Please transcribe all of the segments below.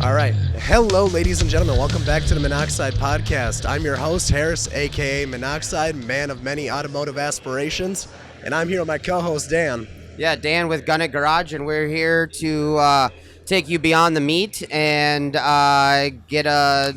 All right. Hello, ladies and gentlemen. Welcome back to the Monoxide Podcast. I'm your host, Harris, a.k.a. Monoxide, man of many automotive aspirations. And I'm here with my co-host, Dan. Yeah, Dan with Gun It Garage, and we're here to take you beyond the meat and get a...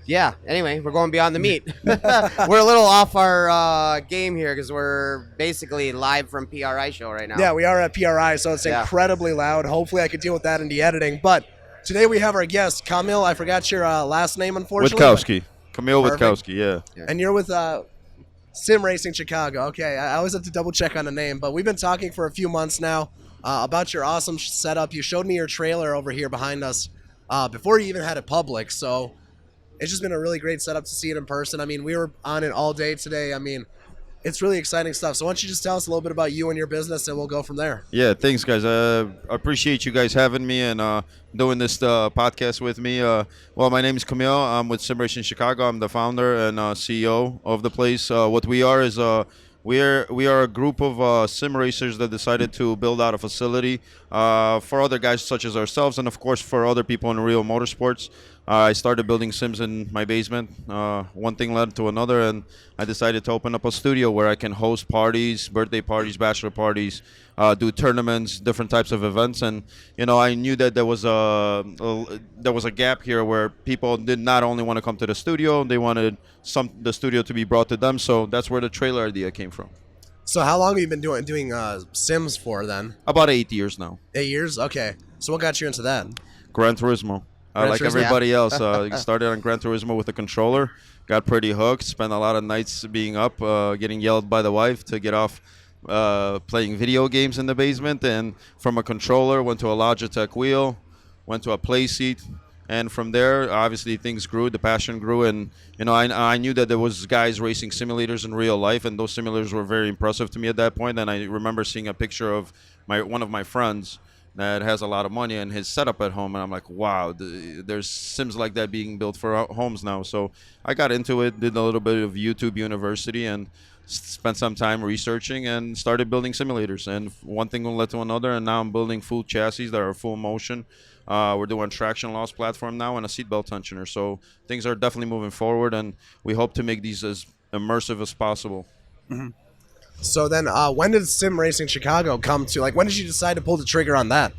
Yeah, anyway, we're going beyond the meat. We're a little off our game here because we're basically live from PRI show right now. Yeah, we are at PRI, so it's incredibly loud. Hopefully I can deal with that in the editing. But today we have our guest, Kamil. I forgot your last name, unfortunately. Witkowski. Kamil Witkowski, yeah. And you're with SimRacing Chicago. Okay, I always have to double check on the name, but we've been talking for a few months now about your awesome setup. You showed me your trailer over here behind us before you even had it public, so it's just been a really great setup to see it in person. I mean, we were on it all day today. I mean, it's really exciting stuff. So why don't you just tell us a little bit about you and your business, and we'll go from there. Yeah, thanks, guys. I appreciate you guys having me and doing this podcast with me. Well, my name is Kamil. I'm with SimRacing Chicago. I'm the founder and CEO of the place. What we are is we are a group of sim racers that decided to build out a facility for other guys such as ourselves, and of course for other people in real motorsports. I started building sims in my basement. One thing led to another, and I decided to open up a studio where I can host parties, birthday parties, bachelor parties, do tournaments, different types of events. And I knew that there was a gap here where people did not only want to come to the studio, they wanted the studio to be brought to them. So that's where the trailer idea came from. So how long have you been doing Sims for then? About 8 years now. 8 years? Okay. So what got you into that? Gran Turismo. Like everybody else, started on Gran Turismo with a controller, got pretty hooked, spent a lot of nights being up, getting yelled by the wife to get off playing video games in the basement. And from a controller, went to a Logitech wheel, went to a play seat. And from there, obviously, things grew, the passion grew. And, I knew that there was guys racing simulators in real life, and those simulators were very impressive to me at that point. And I remember seeing a picture of one of my friends that has a lot of money and his setup at home, and I'm like, wow, there's sims like that being built for homes now. So I got into it, did a little bit of YouTube University, and spent some time researching and started building simulators. And one thing led to another, and now I'm building full chassis that are full motion. We're doing traction loss platform now and a seatbelt tensioner. So things are definitely moving forward, and we hope to make these as immersive as possible. Mm-hmm. So then, when did SimRacing Chicago come to? Like, when did you decide to pull the trigger on that?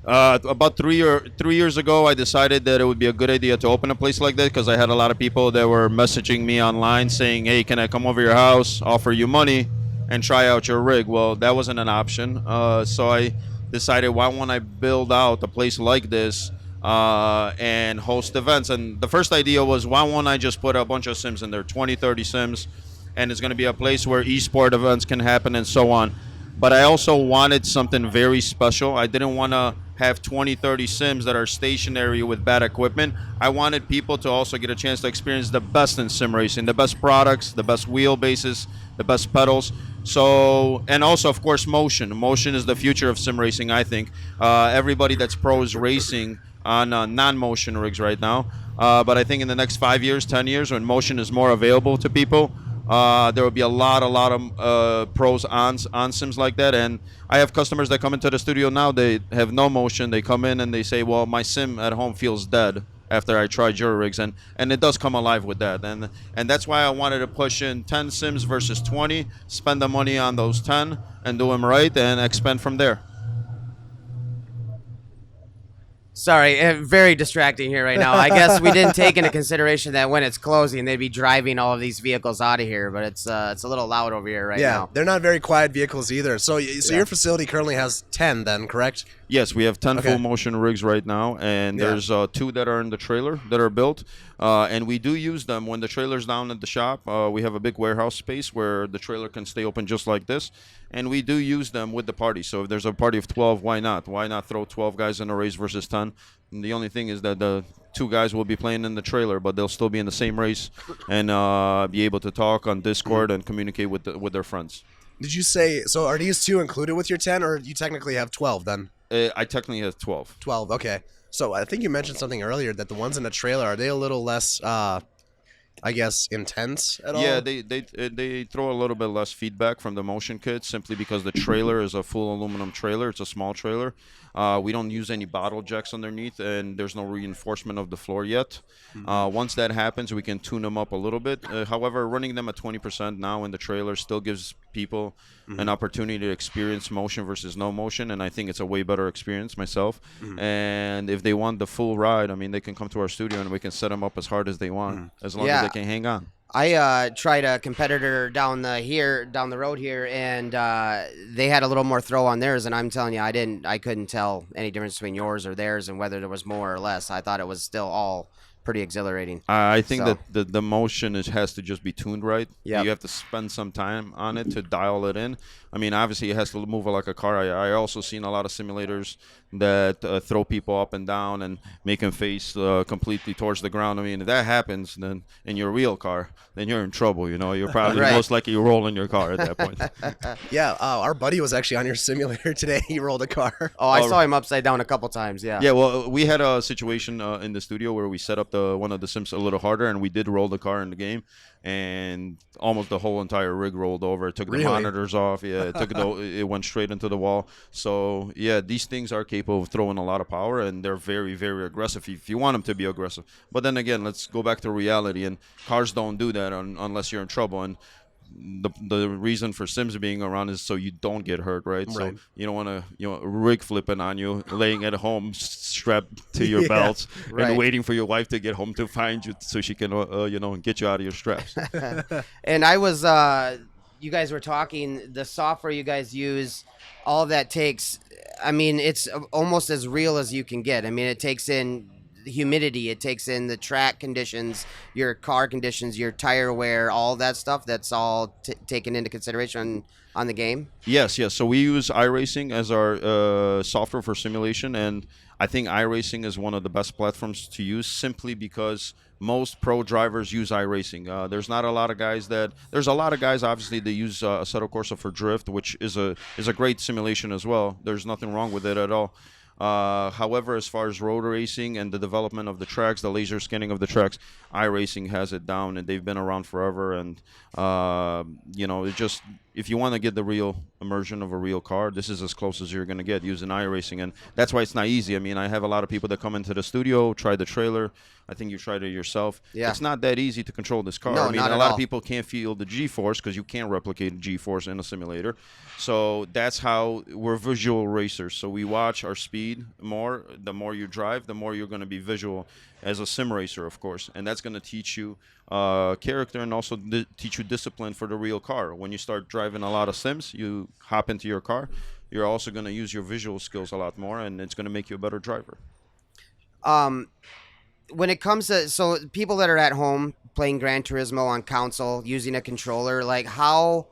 About 3 years ago, I decided that it would be a good idea to open a place like that because I had a lot of people that were messaging me online saying, hey, can I come over your house, offer you money, and try out your rig? Well, that wasn't an option. So I decided, why won't I build out a place like this and host events? And the first idea was, why won't I just put a bunch of sims in there, 20, 30 sims, and it's going to be a place where esport events can happen and so on. But I also wanted something very special. I didn't want to have 20, 30 sims that are stationary with bad equipment. I wanted people to also get a chance to experience the best in sim racing, the best products, the best wheelbases, the best pedals. So, and also, of course, motion. Motion is the future of sim racing, I think. Everybody that's pro is racing on non-motion rigs right now. But I think in the next 5 years, 10 years, when motion is more available to people, there will be a lot of pros on sims like that. And I have customers that come into the studio now, they have no motion. They come in and they say, well, my sim at home feels dead after I tried your rigs. And it does come alive with that. And that's why I wanted to push in 10 sims versus 20, spend the money on those 10 and do them right and expand from there. Sorry, very distracting here right now. I guess we didn't take into consideration that when it's closing, they'd be driving all of these vehicles out of here, but it's a little loud over here right now. Yeah, they're not very quiet vehicles either. So your facility currently has 10 then, correct? Yes, we have 10 full motion rigs right now, and there's 2 that are in the trailer that are built, and we do use them when the trailer's down at the shop. We have a big warehouse space where the trailer can stay open just like this, and we do use them with the party. So if there's a party of 12, why not? Why not throw 12 guys in a race versus 10? And the only thing is that the 2 guys will be playing in the trailer, but they'll still be in the same race and be able to talk on Discord and communicate with their friends. Did you say, so are these 2 included with your 10, or you technically have 12 then? I technically have 12. 12, okay. So I think you mentioned something earlier that the ones in the trailer, are they a little less I guess, intense at all? Yeah, they throw a little bit less feedback from the motion kit simply because the trailer is a full aluminum trailer. It's a small trailer. We don't use any bottle jacks underneath, and there's no reinforcement of the floor yet. Once that happens, we can tune them up a little bit. However, running them at 20% now in the trailer still gives people an opportunity to experience motion versus no motion, and I think it's a way better experience myself. And if they want the full ride, I mean, they can come to our studio and we can set them up as hard as they want, as long as they can hang on. I tried a competitor down the road here, and they had a little more throw on theirs. And I'm telling you, I couldn't tell any difference between yours or theirs, and whether there was more or less. I thought it was still all pretty exhilarating. I think So- that the motion has to just be tuned right. Yep. You have to spend some time on it to dial it in. I mean, obviously, it has to move like a car. I also seen a lot of simulators that throw people up and down and make them face completely towards the ground. I mean, if that happens, then in your real car, then you're in trouble. You know, you're probably Right. most likely rolling your car at that point. Yeah, our buddy was actually on your simulator today. He rolled a car. Oh, I saw him upside down a couple times. Yeah. Yeah, well, we had a situation in the studio where we set up one of the sims a little harder, and we did roll the car in the game, and almost the whole entire rig rolled over. It took the Really? monitors off. Yeah, it went straight into the wall. So yeah, these things are capable of throwing a lot of power, and they're very, very aggressive if you want them to be aggressive. But then again, let's go back to reality, and cars don't do that unless you're in trouble. And the reason for sims being around is so you don't get hurt, right? So Right. you don't want to rig flipping on you, laying at home strapped to your Yeah. belts, Right. and waiting for your wife to get home to find you so she can get you out of your straps. And I was, you guys were talking, the software you guys use, all of that takes, I mean, it's almost as real as you can get. I mean, it takes in the humidity, it takes in the track conditions, your car conditions, your tire wear, all that stuff. That's all taken into consideration on the game. Yes. So we use iRacing as our software for simulation, and I think iRacing is one of the best platforms to use simply because most pro drivers use iRacing. There's not a lot of guys there's a lot of guys obviously that use Assetto Corsa for drift, which is a great simulation as well. There's nothing wrong with it at all. However, as far as road racing and the development of the tracks, the laser scanning of the tracks, iRacing has it down, and they've been around forever. And it just, if you want to get the real immersion of a real car, this is as close as you're going to get using iRacing, and that's why it's not easy. I mean, I have a lot of people that come into the studio, try the trailer. I think you tried it yourself. Yeah. It's not that easy to control this car. No, I mean, not a at lot all. of people can't feel the G-force because you can't replicate G-force in a simulator. So that's how we're visual racers. So we watch our speed more. The more you drive, the more you're going to be visual as a sim racer, of course. And that's going to teach you character and also teach you discipline for the real car. When you start driving a lot of sims, you hop into your car, you're also going to use your visual skills a lot more, and it's going to make you a better driver. When it comes to, so people that are at home playing Gran Turismo on console using a controller, like how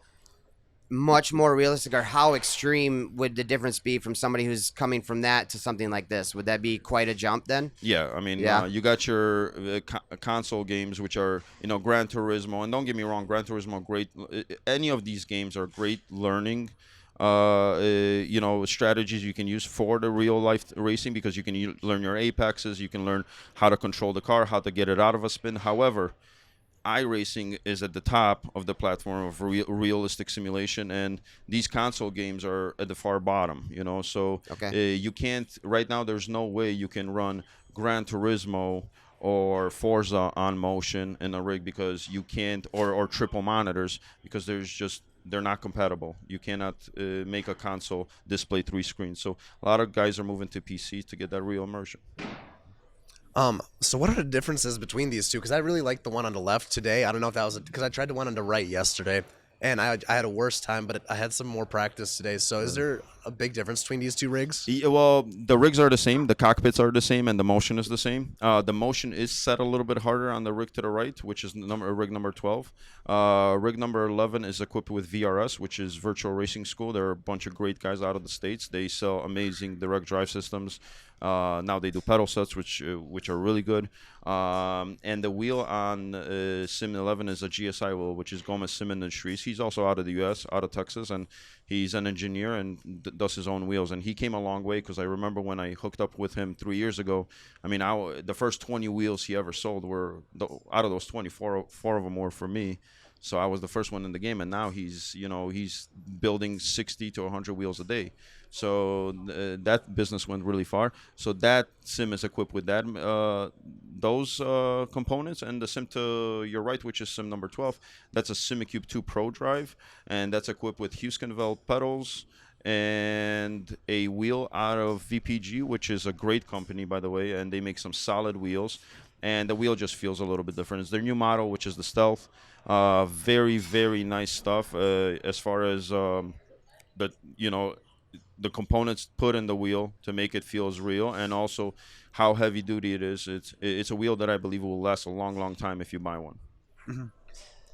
much more realistic or how extreme would the difference be from somebody who's coming from that to something like this? Would that be quite a jump then? Yeah, I mean, Yeah. you got your console games, which are, Gran Turismo. And don't get me wrong, Gran Turismo, great. Any of these games are great learning, strategies you can use for the real life racing, because you can learn your apexes, you can learn how to control the car, how to get it out of a spin. However, iRacing is at the top of the platform of realistic simulation, and these console games are at the far bottom. So Okay. you can't right now. There's no way you can run Gran Turismo or Forza on motion in a rig, because you can't, or triple monitors, because they're not compatible. You cannot make a console display 3 screens. So a lot of guys are moving to PC to get that real immersion. So what are the differences between these two? Because I really liked the one on the left today. I don't know if that was because I tried the one on the right yesterday, and I had a worse time, but I had some more practice today. So is there a big difference between these two rigs? Yeah, well, the rigs are the same, the cockpits are the same, and the motion is the same. The motion is set a little bit harder on the rig to the right, which is rig number 12. Rig number 11 is equipped with VRS, which is Virtual Racing School. There are a bunch of great guys out of the States. They sell amazing direct drive systems. Now they do pedal sets, which are really good. And the wheel on Sim 11 is a GSI wheel, which is Gomez Sim Industries. He's also out of the U.S., out of Texas, and he's an engineer and does his own wheels. And he came a long way, because I remember when I hooked up with him 3 years ago. I mean, the first 20 wheels he ever sold were out of those 20, four of them were for me. So I was the first one in the game, and now he's building 60 to 100 wheels a day. So that business went really far. So that sim is equipped with those components, and the sim to your right, which is sim number 12, that's a SimiCube 2 Pro drive, and that's equipped with Huskenveld pedals and a wheel out of VPG, which is a great company, by the way, and they make some solid wheels. And the wheel just feels a little bit different. It's their new model, which is the Stealth. Very, very nice stuff as far as the components put in the wheel to make it feel as real, and also how heavy duty it is. It's a wheel that I believe will last a long, long time if you buy one.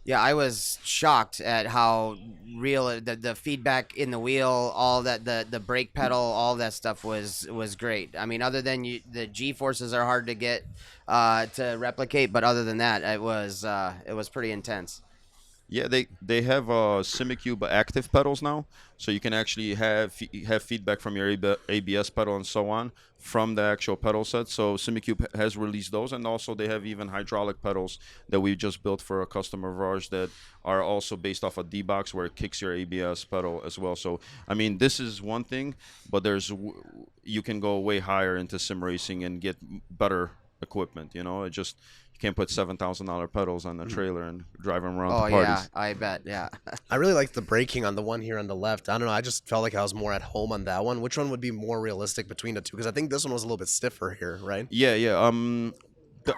Yeah, I was shocked at how real the feedback in the wheel, all that, the brake pedal, all that stuff was great. I mean, other than the G forces are hard to get to replicate, but other than that, it was pretty intense. Yeah, they have SimiCube active pedals now, so you can actually have feedback from your ABS pedal and so on from the actual pedal set. So SimiCube has released those, and also they have even hydraulic pedals that we just built for a customer of ours that are also based off a D-box where it kicks your ABS pedal as well. So I mean, this is one thing, but you can go way higher into sim racing and get better equipment. It just, you can't put $7,000 pedals on the trailer and drive them around to parties. Yeah, I bet. Yeah. I really like the braking on the one here on the left. I don't know. I just felt like I was more at home on that one. Which one would be more realistic between the two? Because I think this one was a little bit stiffer here, right? Yeah.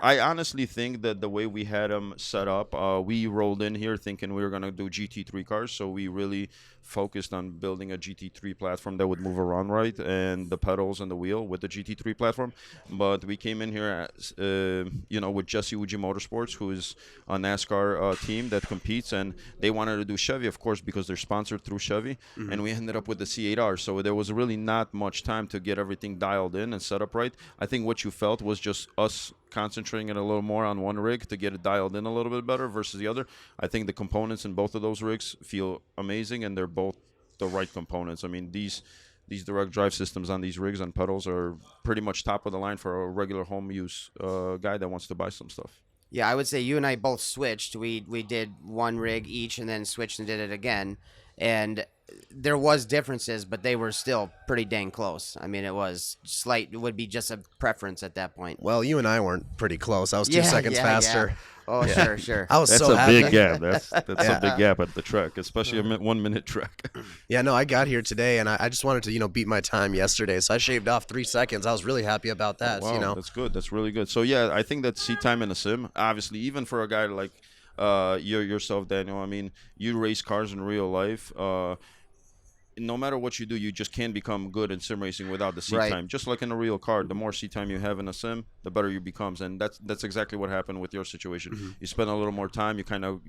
I honestly think that the way we had them set up, we rolled in here thinking we were going to do GT3 cars, so we really focused on building a GT3 platform that would move around right, and the pedals and the wheel with the GT3 platform. But we came in here, with Jesse Uji Motorsports, who is a NASCAR team that competes, and they wanted to do Chevy, of course, because they're sponsored through Chevy, and we ended up with the C8R. So there was really not much time to get everything dialed in and set up right. I think what you felt was just us concentrating it a little more on one rig to get it dialed in a little bit better versus the other. I think the components in both of those rigs feel amazing, and they're both the right components. I mean, these direct drive systems on these rigs and pedals are pretty much top of the line for a regular home use guy that wants to buy some stuff. Yeah, I would say you and I both switched. We did one rig each and then switched and did it again. And there was differences, but they were still pretty dang close. I mean, it was slight. It would be just a preference at that point. Well, you and I weren't pretty close. I was 2 seconds faster. Yeah. Oh, yeah. Sure. I was That's so a happy. big gap. That's a big gap at the track, especially a 1 minute track. Yeah, no, I got here today, and I just wanted to, beat my time yesterday, so I shaved off 3 seconds. I was really happy about that. Oh, wow, that's good. That's really good. So yeah, I think that seat time in a sim, obviously, even for a guy like yourself, Daniel. I mean, you race cars in real life. No matter what you do, you just can't become good in sim racing without the seat time. Just like in a real car, the more seat time you have in a sim, the better you becomes, and that's exactly what happened with your situation. You spend a little more time. You kind of,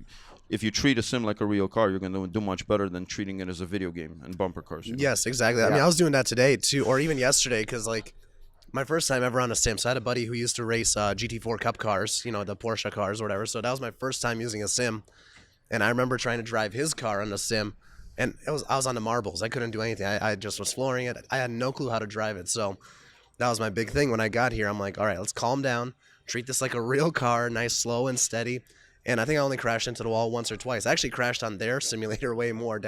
if you treat a sim like a real car, you're going to do much better than treating it as a video game and bumper cars. Yes, exactly. I mean, I was doing that today too, or even yesterday, because my first time ever on a sim. So I had a buddy who used to race GT4 Cup cars, the Porsche cars or whatever. So that was my first time using a sim, and I remember trying to drive his car on a sim. And I was on the marbles. I couldn't do anything. I just was flooring it. I had no clue how to drive it. So that was my big thing when I got here. I'm like, all right, let's calm down. Treat this like a real car, nice, slow, and steady. And I think I only crashed into the wall once or twice. I actually crashed on their simulator way more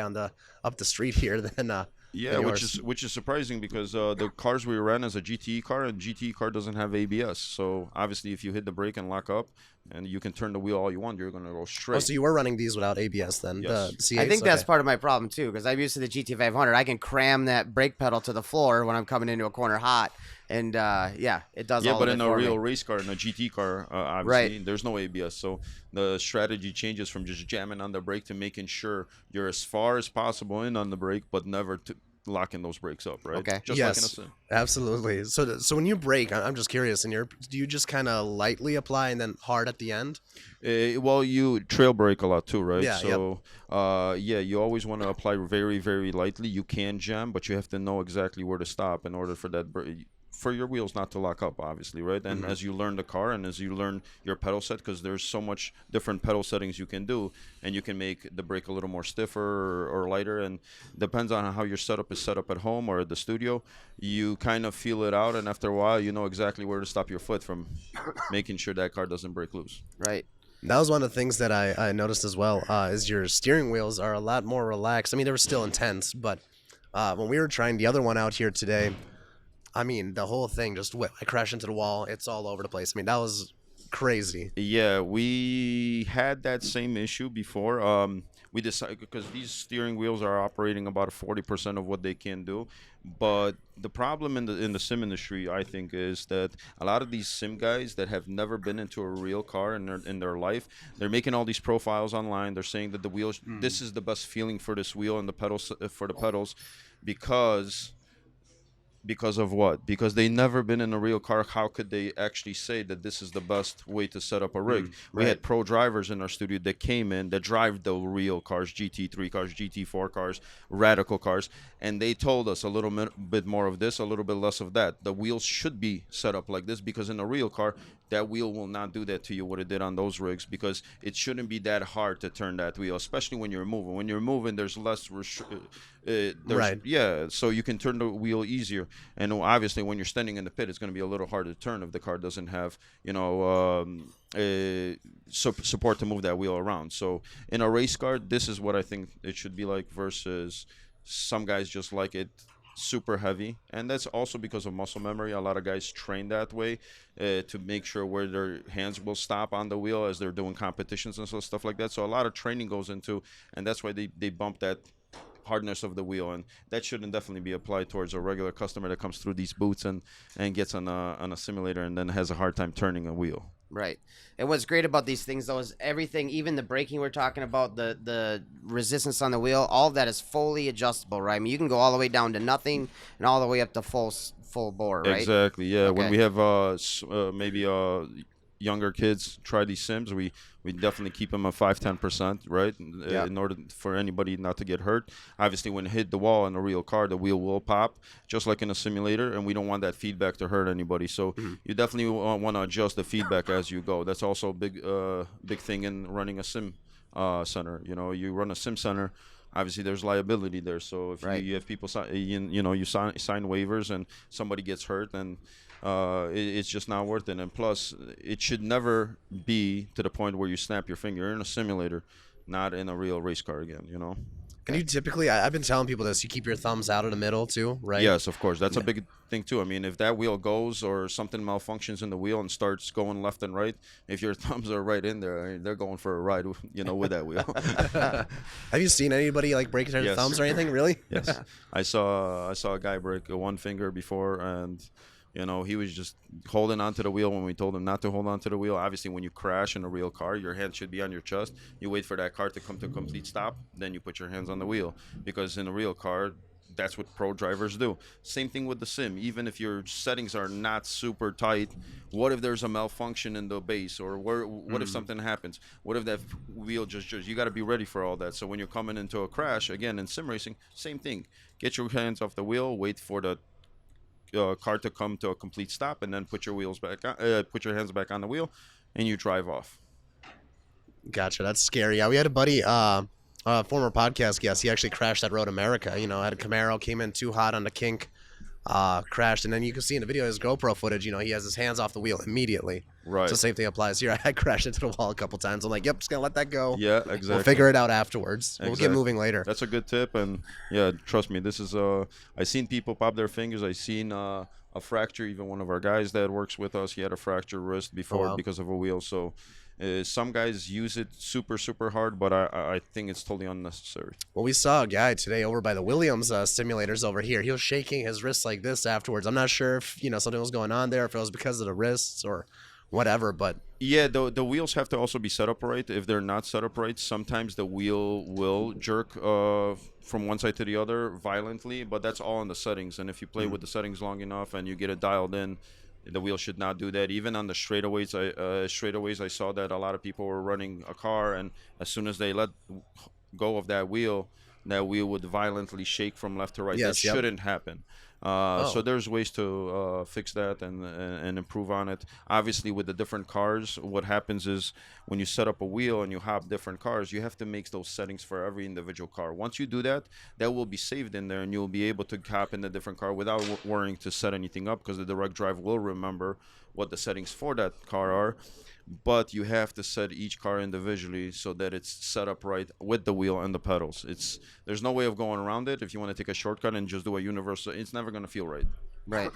up the street here than yeah, which is surprising because the cars we ran as a GTE car, and GTE car doesn't have ABS. So obviously, if you hit the brake and lock up, and you can turn the wheel all you want, you're going to go straight. Oh, so you were running these without ABS then? Yes. The C8s? I think that's part of my problem too, because I'm used to the GT500. I can cram that brake pedal to the floor when I'm coming into a corner hot, and it does. Yeah, all but of in it a for real me. race car, in a GT car, obviously, there's no ABS. So the strategy changes from just jamming on the brake to making sure you're as far as possible in on the brake, but never to locking those brakes up, right? Okay. Just yes, like in a sim. absolutely. So when you brake, I'm just curious. Do you just kind of lightly apply and then hard at the end? Well, you trail brake a lot too, right? Yeah. So, you always want to apply very, very lightly. You can jam, but you have to know exactly where to stop in order for that for your wheels not to lock up, obviously, right? And as you learn the car and as you learn your pedal set, because there's so much different pedal settings you can do, and you can make the brake a little more stiffer or lighter, and depends on how your setup is set up at home or at the studio. You kind of feel it out, and after a while, you know exactly where to stop your foot from making sure that car doesn't break loose. Right. That was one of the things that I noticed as well. Is your steering wheels are a lot more relaxed. I mean, they were still intense, but when we were trying the other one out here today, I mean, the whole thing just whipped. I crashed into the wall. It's all over the place. I mean, that was crazy. Yeah, we had that same issue before. We decided because these steering wheels are operating about 40% of what they can do. But the problem in the sim industry, I think, is that a lot of these sim guys that have never been into a real car in their life, they're making all these profiles online. They're saying that the wheels, this is the best feeling for this wheel and the pedals for the pedals, because of what? Because they never been in a real car. How could they actually say that this is the best way to set up a rig? We had pro drivers in our studio that came in that drive the real cars, GT3 cars, GT4 cars, radical cars, and they told us a little bit more of this, a little bit less of that. The wheels should be set up like this, because in a real car, that wheel will not do that to you what it did on those rigs, because it shouldn't be that hard to turn that wheel, especially when you're moving. When you're moving, there's less Right. Yeah, so you can turn the wheel easier. And obviously, when you're standing in the pit, it's going to be a little harder to turn if the car doesn't have, support to move that wheel around. So in a race car, this is what I think it should be like, versus some guys just like it super heavy, and that's also because of muscle memory. A lot of guys train that way to make sure where their hands will stop on the wheel as they're doing competitions and stuff like that. So a lot of training goes into, and that's why they bump that hardness of the wheel, and that shouldn't definitely be applied towards a regular customer that comes through these booths and gets on a simulator and then has a hard time turning a wheel. Right. And what's great about these things, though, is everything, even the braking we're talking about, the resistance on the wheel, all of that is fully adjustable, right? I mean, you can go all the way down to nothing and all the way up to full bore, right? Exactly. Yeah. Okay. When we have maybe younger kids try these sims, we definitely keep them at 5-10%, right? Yeah. In order for anybody not to get hurt. Obviously, when it hit the wall in a real car, the wheel will pop, just like in a simulator, and we don't want that feedback to hurt anybody. So you definitely want to adjust the feedback as you go. That's also a big thing in running a sim center. You know, you run a sim center, obviously there's liability there. So if you have people sign waivers and somebody gets hurt, then it's just not worth it. And plus, it should never be to the point where you snap your finger. You're in a simulator, not in a real race car again, you know? And you typically, I've been telling people this, you keep your thumbs out of the middle too, right? Yes, of course. That's a big thing too. I mean, if that wheel goes or something malfunctions in the wheel and starts going left and right, if your thumbs are right in there, I mean, they're going for a ride, with that wheel. Have you seen anybody like break their Yes. thumbs or anything? Really? Yes. I saw a guy break one finger before, and he was just holding onto the wheel when we told him not to hold onto the wheel. Obviously, when you crash in a real car, your hand should be on your chest. You wait for that car to come to a complete stop, then you put your hands on the wheel. Because in a real car, that's what pro drivers do. Same thing with the sim. Even if your settings are not super tight, what if there's a malfunction in the base? Or what if something happens? What if that wheel just you got to be ready for all that. So when you're coming into a crash, again, in sim racing, same thing. Get your hands off the wheel, wait for the car to come to a complete stop, and then put your hands back on the wheel, and you drive off. Gotcha. That's scary. Yeah, we had a buddy, former podcast guest. He actually crashed at Road America. Had a Camaro, came in too hot on the kink, crashed, and then you can see in the video his GoPro footage. He has his hands off the wheel immediately. Right. So same thing applies here. I crashed into the wall a couple times. I'm like, yep, just gonna let that go. Yeah, exactly. We'll figure it out afterwards. We'll Exactly. get moving later. That's a good tip, and yeah, trust me, this is I seen people pop their fingers. I seen a fracture. Even one of our guys that works with us, he had a fractured wrist before because of a wheel. So some guys use it super hard, but I think it's totally unnecessary. Well, we saw a guy today over by the Williams simulators over here. He was shaking his wrist like this afterwards. I'm not sure if something was going on there, if it was because of the wrists or whatever, but yeah, the wheels have to also be set up right. If they're not set up right, sometimes the wheel will jerk from one side to the other violently, but that's all in the settings. And if you play with the settings long enough and you get it dialed in, the wheel should not do that. Even on the straightaways, I saw that a lot of people were running a car, and as soon as they let go of that wheel would violently shake from left to right. Yes, that shouldn't happen. So Oh, there's ways to fix that and improve on it. Obviously, with the different cars, what happens is when you set up a wheel and you hop different cars, you have to make those settings for every individual car. Once you do that, that will be saved in there, and you'll be able to hop in the different car without worrying to set anything up, because the direct drive will remember what the settings for that car are. But you have to set each car individually so that it's set up right with the wheel and the pedals. There's no way of going around it. If you want to take a shortcut and just do a universal, it's never going to feel right. Right.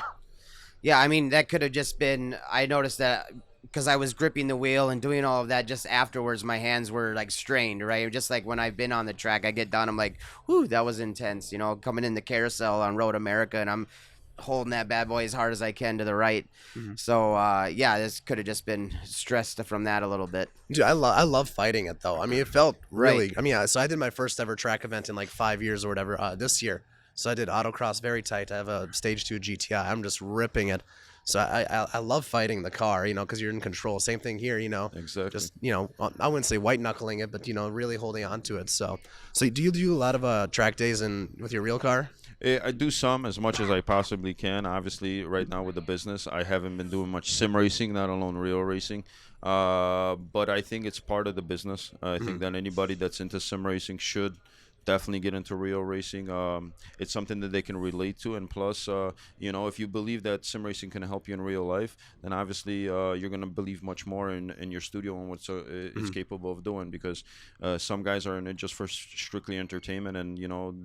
Yeah, I mean that could have just been. I noticed that because I was gripping the wheel and doing all of that. Just afterwards, my hands were like strained. Right, just like when I've been on the track, I get done. I'm like, whew, that was intense. You know, coming in the carousel on Road America, and I'm holding that bad boy as hard as I can to the right. mhm. So yeah, this could have just been stressed from that a little bit. Dude, I love fighting it though. I mean, it felt really. Right. I mean, so I did my first ever track event in like 5 years or whatever this year. So I did autocross very tight. I have a stage 2 GTI. I'm just ripping it. So I love fighting the car, because you're in control. Same thing here, Exactly. just I wouldn't say white knuckling it, but really holding on to it. So do you do a lot of track days with your real car? I do some, as much as I possibly can. Obviously, right now with the business, I haven't been doing much sim racing, not alone real racing. But I think it's part of the business. I think that anybody that's into sim racing should definitely get into real racing. It's something that they can relate to, and plus, if you believe that sim racing can help you in real life, then obviously you're gonna believe much more in your studio and what it's capable of doing. Because some guys are in it just for strictly entertainment, and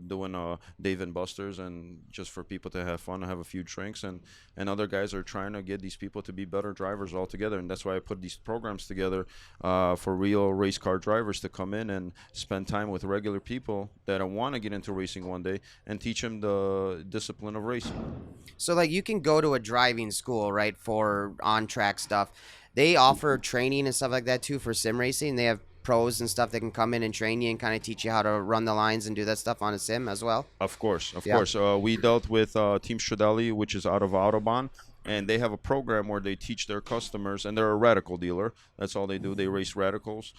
doing Dave and Buster's, and just for people to have fun and have a few drinks, and other guys are trying to get these people to be better drivers altogether. And that's why I put these programs together for real race car drivers to come in and spend time with regular people that want to get into racing one day, and teach them the discipline of racing. So like you can go to a driving school, right, for on track stuff. They offer training and stuff like that too for sim racing. They have pros and stuff that can come in and train you and kind of teach you how to run the lines and do that stuff on a sim as well. Of course, of Yeah. course. We dealt with Team Stradelli, which is out of Autobahn, and they have a program where they teach their customers, and they're a radical dealer. That's all they do. They race radicals.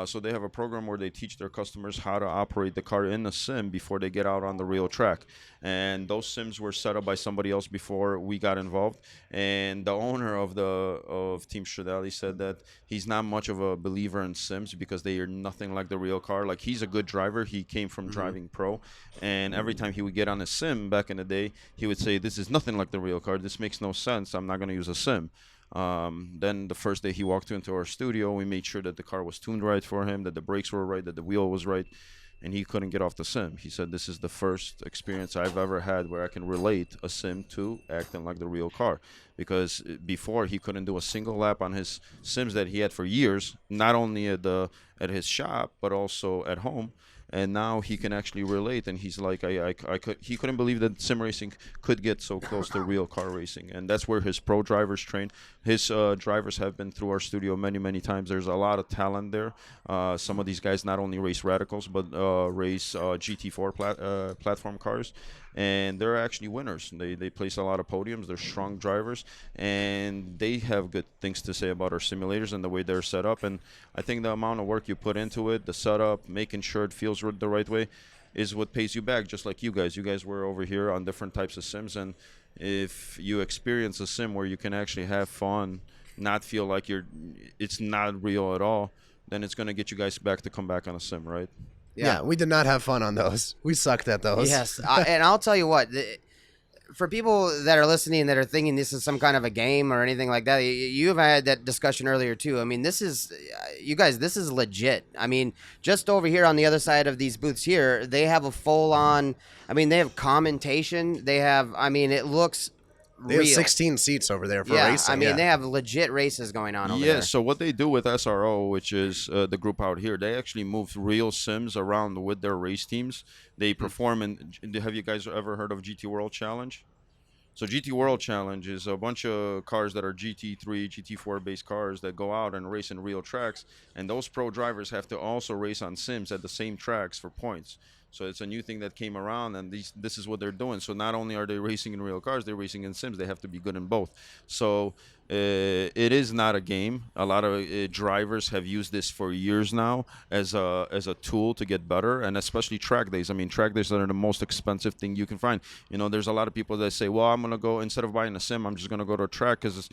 So they have a program where they teach their customers how to operate the car in the sim before they get out on the real track. And those sims were set up by somebody else before we got involved. And the owner of Team Stradelli said that he's not much of a believer in sims because they are nothing like the real car. Like, he's a good driver. He came from driving pro, and every time he would get on a sim back in the day, he would say, "This is nothing like the real car. This makes no sense. I'm not going to use a sim." Then the first day he walked into our studio, we made sure that the car was tuned right for him, that the brakes were right, that the wheel was right, and he couldn't get off the sim. He said, "This is the first experience I've ever had where I can relate a sim to acting like the real car." Because before, he couldn't do a single lap on his sims that he had for years, not only at his shop but also at home. And now he can actually relate, and he's like, he couldn't believe that sim racing could get so close to real car racing. And that's where his pro drivers train. His drivers have been through our studio many, many times. There's a lot of talent there. Some of these guys not only race radicals, but race GT4 platform cars, and they're actually winners. They place a lot of podiums. They're strong drivers, and they have good things to say about our simulators and the way they're set up. And I think the amount of work you put into it, the setup, making sure it feels the right way, is what pays you back. Just like you guys were over here on different types of sims, and if you experience a sim where you can actually have fun, not feel like it's not real at all, then it's going to get you guys back to come back on a sim, right? Yeah, we did not have fun on those. We sucked at those. Yes, and I'll tell you what. For people that are listening that are thinking this is some kind of a game or anything like that, you have had that discussion earlier too. I mean, this is, you guys, this is legit. I mean, just over here on the other side of these booths here, they have a full-on. I mean, they have commentation. They have. I mean, it looks They have real. 16 seats over there for Yeah, racing. I mean, yeah. they have legit races going on over Yeah, there. so what they do with SRO, which is the group out here, they actually move real sims around with their race teams. They perform in. Have you guys ever heard of GT World Challenge? So GT World Challenge is a bunch of cars that are GT3, GT4 based cars that go out and race in real tracks, and those pro drivers have to also race on sims at the same tracks for points. So it's a new thing that came around, and this is what they're doing. So not only are they racing in real cars, they're racing in sims. They have to be good in both. So it is not a game. A lot of drivers have used this for years now as a tool to get better, and especially track days. I mean, track days are the most expensive thing you can find. You know, there's a lot of people that say, "Well, I'm gonna go instead of buying a sim, I'm just gonna go to a track," because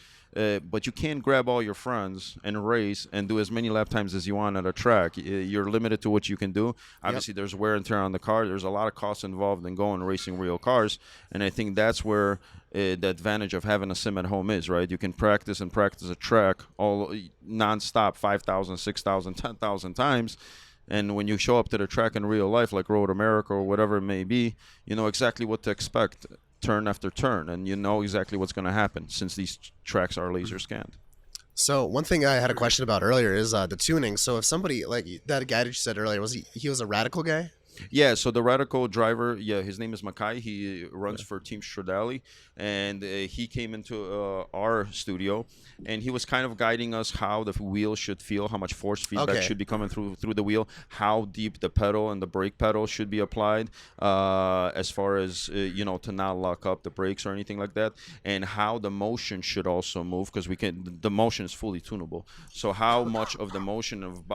but you can't grab all your friends and race and do as many lap times as you want at a track. You're limited to what you can do. Obviously, there's wear and tear on the car. There's a lot of costs involved in going racing real cars, and I think that's where the advantage of having a sim at home is, right? You can practice and practice a track all nonstop, 5,000, 6,000, 10,000 times. And when you show up to the track in real life, like Road America or whatever it may be, you know exactly what to expect turn after turn, and you know exactly what's going to happen since these tracks are laser scanned. So one thing I had a question about earlier is the tuning. So if somebody like that guy that you said earlier, was he was a radical guy? Yeah, so the radical driver, yeah, his name is Makai. He runs for Team Stradali, and he came into our studio, and he was kind of guiding us how the wheel should feel, how much force feedback should be coming through the wheel, how deep the pedal and the brake pedal should be applied, as far as you know, to not lock up the brakes or anything like that, and how the motion should also move, because the motion is fully tunable. So how much of the motion of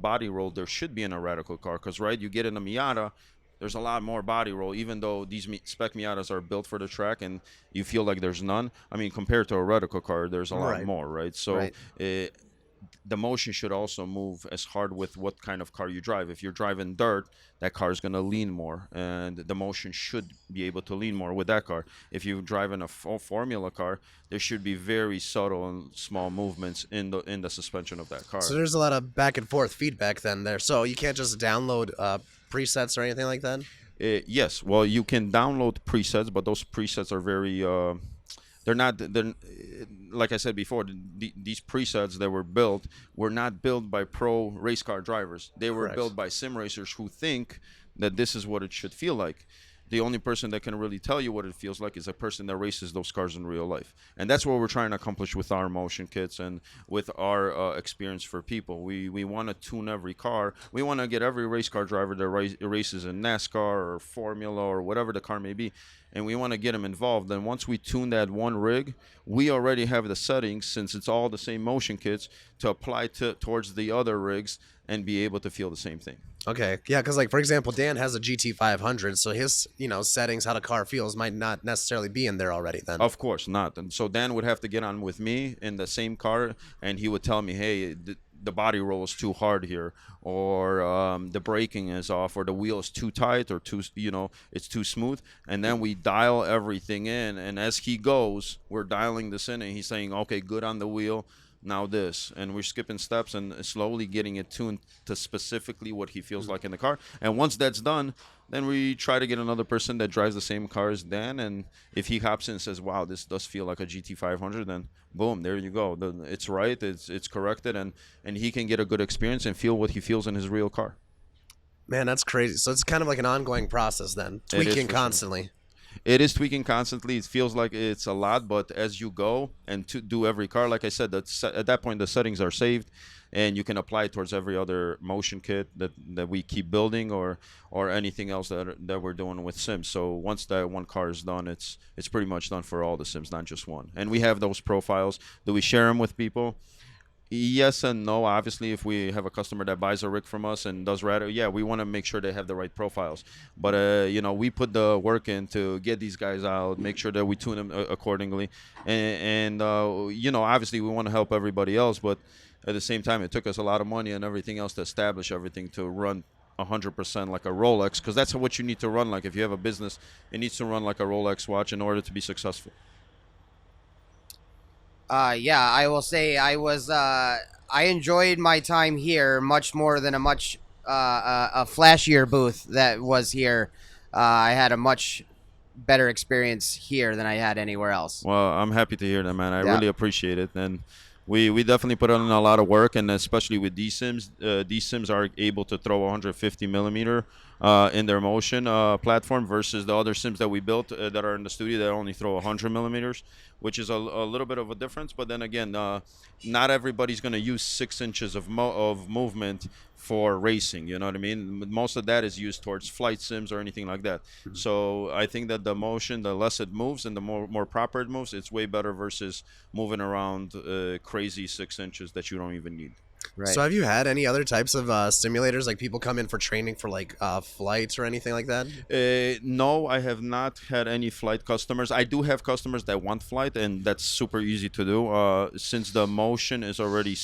body roll there should be in a radical car, because right, you get in a Miata, there's a lot more body roll, even though these spec Miatas are built for the track and you feel like there's none. I mean, compared to a radical car, there's a lot more, right? So the motion should also move as hard with what kind of car you drive. If you're driving dirt, that car is going to lean more, and the motion should be able to lean more with that car. If you're driving a formula car, there should be very subtle and small movements in the suspension of that car. So there's a lot of back and forth feedback then there. So you can't just download presets or anything like that? Yes. Well, you can download presets, but those presets are very they're like I said before, these presets that were not built by pro race car drivers. They were built by sim racers who think that this is what it should feel like. The only person that can really tell you what it feels like is a person that races those cars in real life. And that's what we're trying to accomplish with our motion kits and with our experience for people. We want to tune every car. We want to get every race car driver that races in NASCAR or Formula or whatever the car may be, and we want to get them involved. And once we tune that one rig, we already have the settings, since it's all the same motion kits, to apply towards the other rigs and be able to feel the same thing. Okay, yeah, because like for example, Dan has a GT500, so his settings, how the car feels, might not necessarily be in there already. Then of course not. And so Dan would have to get on with me in the same car, and he would tell me, hey, the body roll is too hard here, or the braking is off, or the wheel is too tight, or it's too smooth. And then we dial everything in, and as he goes, we're dialing this in, and he's saying, okay, good on the wheel, now this, and we're skipping steps and slowly getting it tuned to specifically what he feels like in the car. And once that's done, then we try to get another person that drives the same car as Dan, and if he hops in and says, wow, this does feel like a GT500, then boom, there you go. It's right, it's corrected, and he can get a good experience and feel what he feels in his real car. Man, that's crazy. So it's kind of like an ongoing process then, tweaking constantly. Sure. It is tweaking constantly. It feels like it's a lot, but as you go and to do every car, like I said, at that point the settings are saved, and you can apply it towards every other motion kit that we keep building, or anything else that we're doing with sims. So once that one car is done, it's pretty much done for all the sims, not just one. And we have those profiles. Do we share them with people? Yes and no. Obviously, if we have a customer that buys a rig from us and does radical, yeah, we want to make sure they have the right profiles. But we put the work in to get these guys out, make sure that we tune them accordingly, and obviously we want to help everybody else, but at the same time, it took us a lot of money and everything else to establish everything to run 100% like a Rolex, because that's what you need to run like. If you have a business, it needs to run like a Rolex watch in order to be successful. Yeah, I will say I enjoyed my time here much more than a flashier booth that was here. I had a much better experience here than I had anywhere else. Well, I'm happy to hear that, man. I really appreciate it, and we definitely put in a lot of work, and especially with these sims are able to throw 150 millimeter in their motion platform versus the other sims that we built that are in the studio that only throw 100 millimeters, which is a little bit of a difference. But then again, not everybody's going to use 6 inches of movement for racing. You know what I mean? Most of that is used towards flight sims or anything like that. So I think that the motion, the less it moves and the more proper it moves, it's way better versus moving around crazy 6 inches that you don't even need. Right. So have you had any other types of simulators, like people come in for training for like flights or anything like that? No, I have not had any flight customers. I do have customers that want flight, and that's super easy to do. Since the motion is already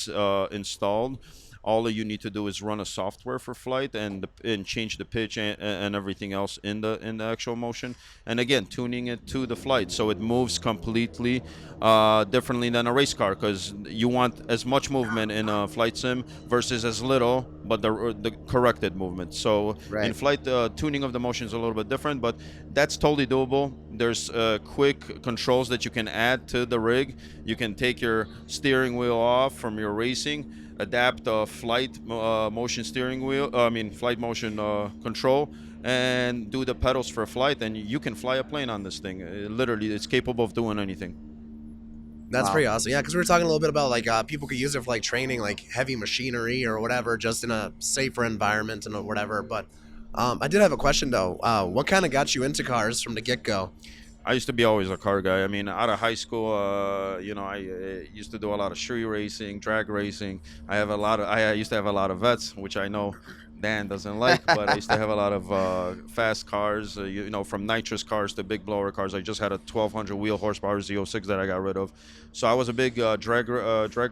installed, all that you need to do is run a software for flight and change the pitch and everything else in the actual motion. And again, tuning it to the flight so it moves completely differently than a race car, because you want as much movement in a flight sim versus as little, but the corrected movement. So in Right. flight, the tuning of the motion is a little bit different, but that's totally doable. There's quick controls that you can add to the rig. You can take your steering wheel off from your racing, adapt a flight motion steering wheel, flight motion control, and do the pedals for flight, and you can fly a plane on this thing. Literally, it's capable of doing anything. That's Wow. pretty awesome. Yeah, because we were talking a little bit about like people could use it for like training, like heavy machinery or whatever, just in a safer environment and whatever. But I did have a question though. What kind of got you into cars from the get go? I used to be always a car guy. I mean, out of high school, I used to do a lot of street racing, drag racing. I used to have a lot of vets, which I know Dan doesn't like, but I used to have a lot of fast cars, from nitrous cars to big blower cars. I just had a 1200 wheel horsepower Z06 that I got rid of. So I was a big drag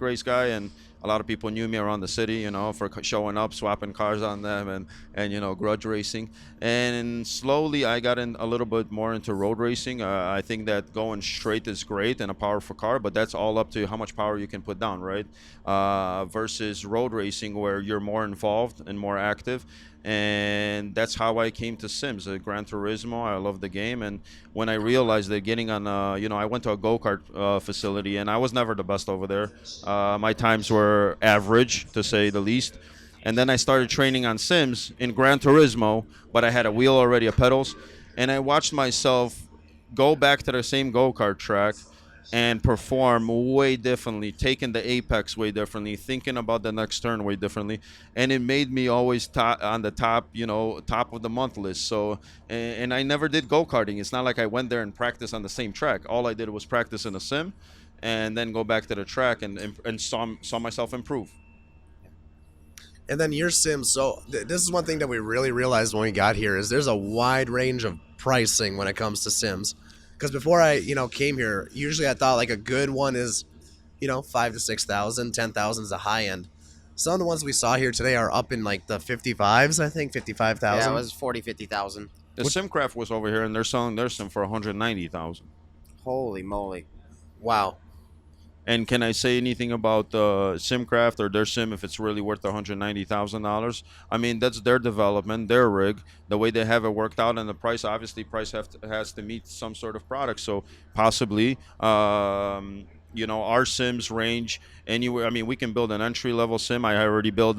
race guy, and a lot of people knew me around the city, for showing up, swapping cars on them, and grudge racing. And slowly, I got in a little bit more into road racing. I think that going straight is great in a powerful car, but that's all up to how much power you can put down, right? Versus road racing, where you're more involved and more active. And that's how I came to Sims, Gran Turismo. I love the game, and when I realized that getting on, I went to a go-kart facility, and I was never the best over there. My times were average, to say the least. And then I started training on Sims in Gran Turismo, but I had a wheel already, a pedals, and I watched myself go back to the same go-kart track and perform way differently, taking the apex way differently, thinking about the next turn way differently, and it made me always on the top of the month list. So, and I never did go karting. It's not like I went there and practiced on the same track. All I did was practice in a sim, and then go back to the track and saw myself improve. And then your Sims. So this is one thing that we really realized when we got here is there's a wide range of pricing when it comes to Sims. Because before I came here, usually I thought like a good one is 5 to 6 thousand, 10,000 is the high end. Some of the ones we saw here today are up in like the 55s, I think Yeah, it 55,000. was 40, 50,000. The Simcraft was over here, and they're selling their sim for 190,000. Holy moly. Wow. And can I say anything about Simcraft or their sim if it's really worth $190,000? I mean, that's their development, their rig, the way they have it worked out, and the price. Obviously, has to meet some sort of product. So possibly, our sims range anywhere. I mean, we can build an entry level sim. I already built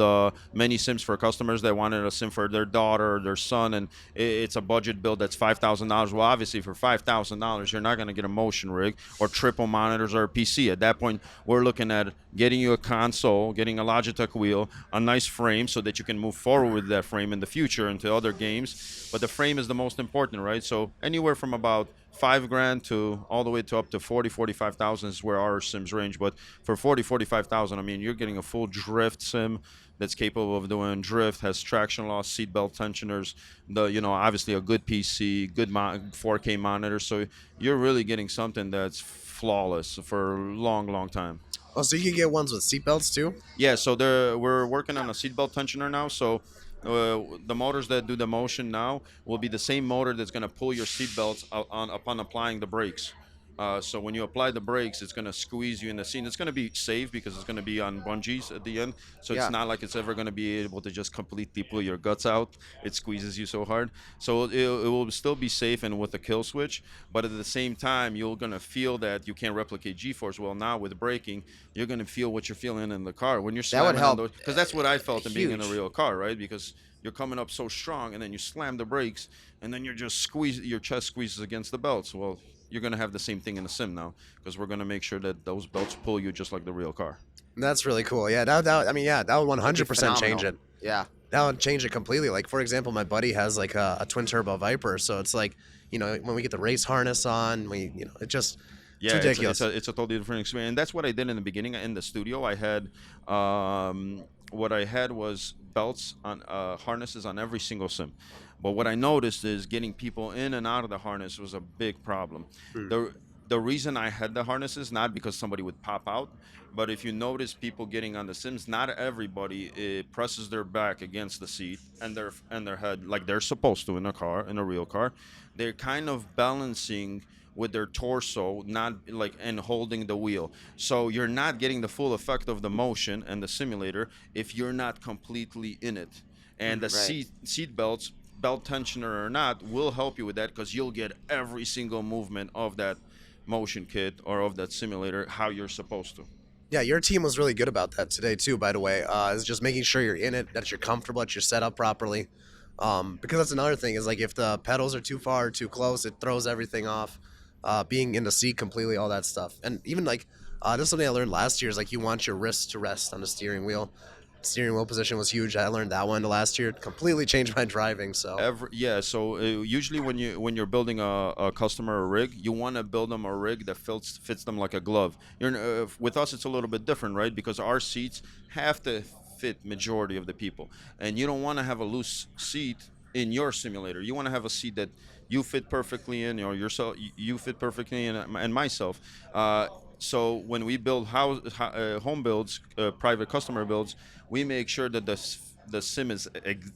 many sims for customers that wanted a sim for their daughter or their son, and it's a budget build that's $5,000. Well, obviously, for $5,000, you're not going to get a motion rig or triple monitors or a PC. At that point, we're looking at getting you a console, getting a Logitech wheel, a nice frame so that you can move forward with that frame in the future into other games. But the frame is the most important, right? So anywhere from about $5,000 to all the way to up to 45,000 is where our sims range. But for 45,000, I mean, you're getting a full drift sim that's capable of doing drift, has traction loss, seatbelt tensioners, obviously a good PC, good 4K monitor. So you're really getting something that's flawless for a long, long time. Oh, so you can get ones with seatbelts too? Yeah, so we're working on a seatbelt tensioner now. So the motors that do the motion now will be the same motor that's going to pull your seatbelts upon applying the brakes. So when you apply the brakes, it's gonna squeeze you in the seat. It's gonna be safe because it's gonna be on bungees at the end. So Yeah. it's not like it's ever gonna be able to just completely pull your guts out. It squeezes you so hard. So it will still be safe and with a kill switch, but at the same time, you're gonna feel that you can't replicate G-force. Well, now with braking, you're gonna feel what you're feeling in the car when you're That would slamming on help. those. Because that's what I felt in being in a Huge. real car, right? Because you're coming up so strong, and then you slam the brakes, and then you're just your chest squeezes against the belts. Well, you're going to have the same thing in the sim now because we're going to make sure that those belts pull you just like the real car. That's really cool. Yeah, I mean, yeah, that would That'd be 100% change phenomenal. it. Yeah. That would change it completely. Like, for example, my buddy has like a twin turbo Viper, so it's like, when we get the race harness on, it just it's Yeah, ridiculous. it's a totally different experience. And that's what I did in the beginning in the studio. What I had was belts on harnesses on every single sim. But what I noticed is getting people in and out of the harness was a big problem. The reason I had the harnesses, not because somebody would pop out, but if you notice people getting on the sims, not everybody presses their back against the seat and their head like they're supposed to in a real car. They're kind of balancing with their torso, not like and holding the wheel. So you're not getting the full effect of the motion and the simulator if you're not completely in it. And the Right. seat belts, belt tensioner or not, will help you with that because you'll get every single movement of that motion kit or of that simulator how you're supposed to. Yeah, your team was really good about that today too. By the way, is just making sure you're in it, that you're comfortable, that you're set up properly. Because that's another thing is like if the pedals are too far or too close, it throws everything off. Being in the seat completely, all that stuff, and even like this is something I learned last year is like you want your wrists to rest on the steering wheel. Steering wheel position was huge. I learned that one last year. It completely changed my driving. So Yeah, so usually when you're building a customer a rig, you want to build them a rig that fits them like a glove. With us, it's a little bit different, right? Because our seats have to fit majority of the people, and you don't want to have a loose seat in your simulator. You want to have a seat that you fit perfectly in, or yourself you fit perfectly in, and myself. So when we build home builds, private customer builds, we make sure that the sim is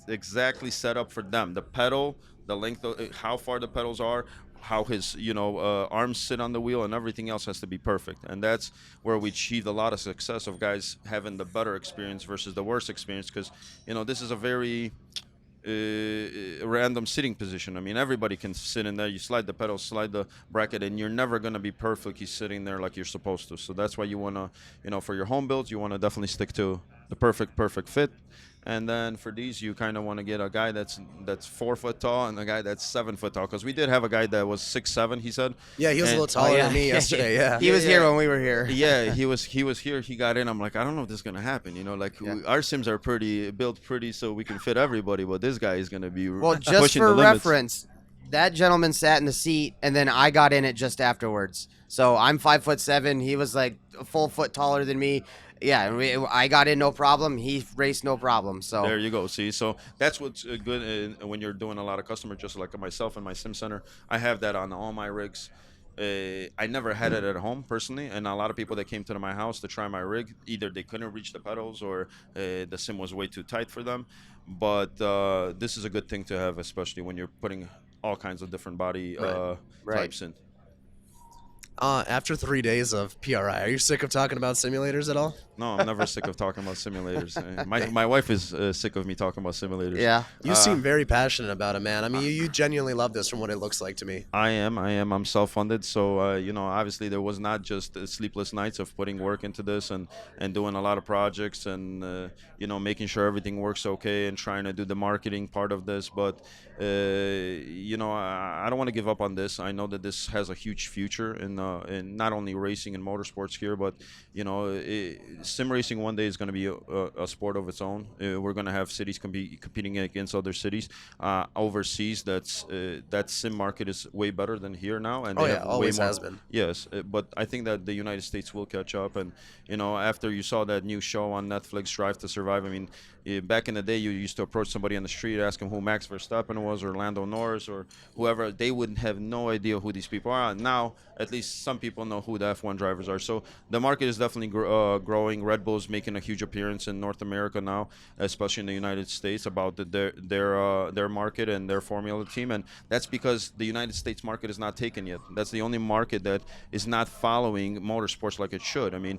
exactly set up for them. The pedal, the length of how far the pedals are, how his arms sit on the wheel, and everything else has to be perfect. And that's where we achieved a lot of success of guys having the better experience versus the worst experience because this is a very random sitting position. I mean, everybody can sit in there. You slide the pedals, slide the bracket, and you're never going to be perfectly sitting there like you're supposed to. So that's why you want to, for your home builds, you want to definitely stick to the perfect fit. And then for these, you kind of want to get a guy that's 4 foot tall and a guy that's 7 foot tall. Because we did have a guy that was 6'7", he said. yeah, he was a And- little taller than me yesterday. Yeah, He was Yeah, here yeah. when we were here. Yeah, he was here. He got in. I'm like, I don't know if this is gonna happen. Yeah. Our sims are built pretty, so we can fit everybody. But this guy is gonna be Well, just pushing for the limits. reference, that gentleman sat in the seat, and then I got in it just afterwards. So I'm 5'7". He was like a full foot taller than me. Yeah, I got in no problem. He raced no problem. So There you go. See, so that's what's good when you're doing a lot of customers, just like myself and my sim center. I have that on all my rigs. I never had it at home personally, and a lot of people that came to my house to try my rig, either they couldn't reach the pedals or the sim was way too tight for them. But this is a good thing to have, especially when you're putting all kinds of different body Right. types in. After 3 days of PRI, are you sick of talking about simulators at all? No, I'm never sick of talking about simulators. My wife is sick of me talking about simulators. yeah, You seem very passionate about it, man. I mean, you genuinely love this from what it looks like to me. I am. I'm self-funded, so obviously there was not just sleepless nights of putting work into this and doing a lot of projects and making sure everything works okay and trying to do the marketing part of this. But I don't want to give up on this. I know that this has a huge future in not only racing and motorsports here, but sim racing one day is going to be a sport of its own. We're going to have cities competing against other cities overseas. That sim market is way better than here now, and Oh they yeah, have always way more, has been. Yes, but I think that the United States will catch up, and after you saw that new show on Netflix, Drive to Survive. I mean, back in the day, you used to approach somebody on the street, ask them who Max Verstappen was, or Lando Norris, or whoever. They wouldn't have no idea who these people are. Now, at least some people know who the F1 drivers are. So the market is definitely growing. Red Bull is making a huge appearance in North America now, especially in the United States, about their market and their Formula team, and that's because the United States market is not taken yet. That's the only market that is not following motorsports like it should. I mean,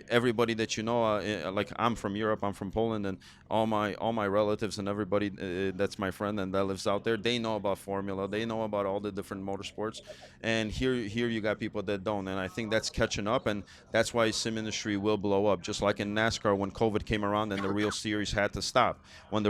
everybody that you know, like I'm from Europe, I'm from Poland, and all my relatives and everybody that's my friend and that lives out there, they know about Formula, they know about all the different motorsports, and here you got people that don't, and I think that's catching up, and that's why sim industry will blow up. Just like in NASCAR, when COVID came around and the real series had to stop, when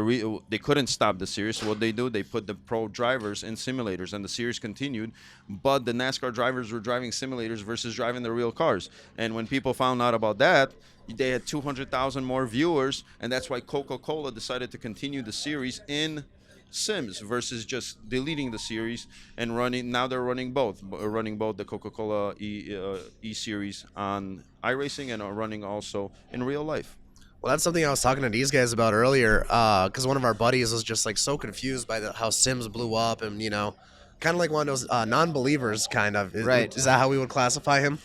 they couldn't stop the series, what they do, they put the pro drivers in simulators, and the series continued, but the NASCAR drivers were driving simulators versus driving the real cars. And when people found out about that, they had 200,000 more viewers, and that's why Coca-Cola decided to continue the series in Sims versus just deleting the series and running. Now they're running both the Coca-Cola E series on iRacing, and are running also in real life. Well, that's something I was talking to these guys about earlier, because one of our buddies was just like so confused by how Sims blew up, and kind of like one of those non-believers, kind of. Right. Is that how we would classify him?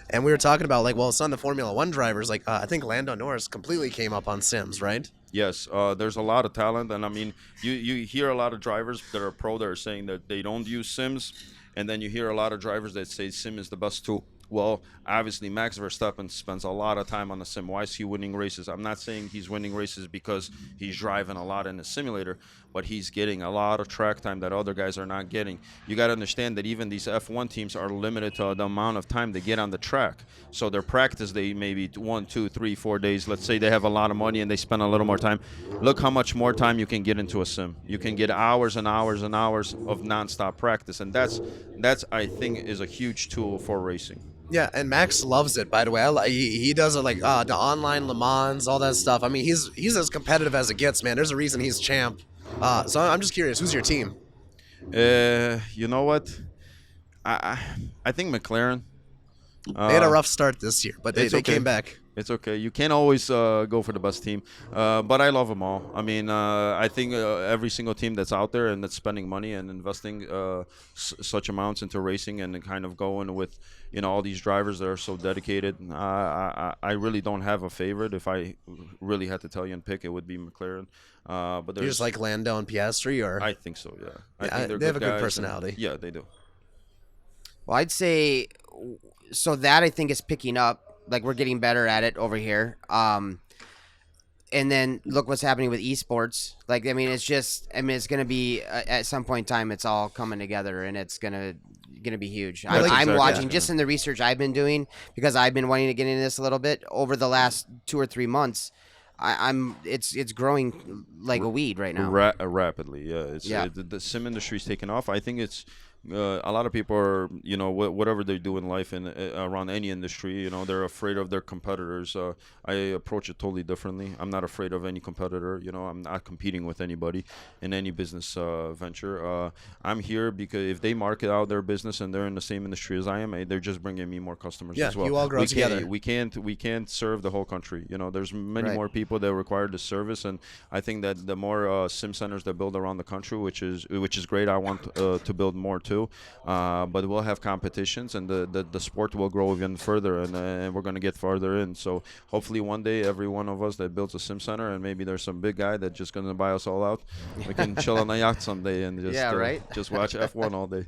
And we were talking about like, well, it's not the Formula One drivers. Like, I think Lando Norris completely came up on Sims, right? Yes, there's a lot of talent, and I mean, you hear a lot of drivers that are pro that are saying that they don't use Sims, and then you hear a lot of drivers that say Sim is the best tool. Well, obviously, Max Verstappen spends a lot of time on the sim. Why is he winning races? I'm not saying he's winning races because he's driving a lot in the simulator, but he's getting a lot of track time that other guys are not getting. You got to understand that even these F1 teams are limited to the amount of time they get on the track. So their practice, they maybe 1, 2, 3, 4 days. Let's say they have a lot of money and they spend a little more time. Look how much more time you can get into a sim. You can get hours and hours and hours of nonstop practice, and that's I think is a huge tool for racing. Yeah, and Max loves it. By the way, he does it like the online Le Mans, all that stuff. I mean, he's as competitive as it gets, man. There's a reason he's champ. So I'm just curious, who's your team? You know what? I think McLaren. They had a rough start this year, but they came back. It's okay. You can't always go for the best team, but I love them all. I mean, I think every single team that's out there and that's spending money and investing such amounts into racing and kind of going with all these drivers that are so dedicated. I really don't have a favorite. If I really had to tell you and pick, it would be McLaren. But you just like Lando and Piastri, or I think so. Yeah, I think they have a good personality. Yeah, they do. Well, I'd say so that I think is picking up. Like, we're getting better at it over here. And then look what's happening with esports. Like, I mean, it's going to be at some point in time, it's all coming together, and it's going to be huge. I'm watching just in the research I've been doing, because I've been wanting to get into this a little bit over the last 2 or 3 months. It's growing like a weed right now. Rapidly, yeah. The sim industry's taken off. I think it's a lot of people are, whatever they do in life and around any industry, they're afraid of their competitors. I approach it totally differently. I'm not afraid of any competitor. I'm not competing with anybody in any business venture. I'm here because if they market out their business and they're in the same industry as I am, they're just bringing me more customers as well. You all grow together. We can't serve the whole country. There's many more people that require the service, and I think that the more sim centers that build around the country, which is great. I want to build more too. But we'll have competitions, and the sport will grow even further, and we're going to get farther in. So hopefully one day, every one of us that builds a sim center, and maybe there's some big guy that's just going to buy us all out, we can chill on a yacht someday and just watch F1 all day.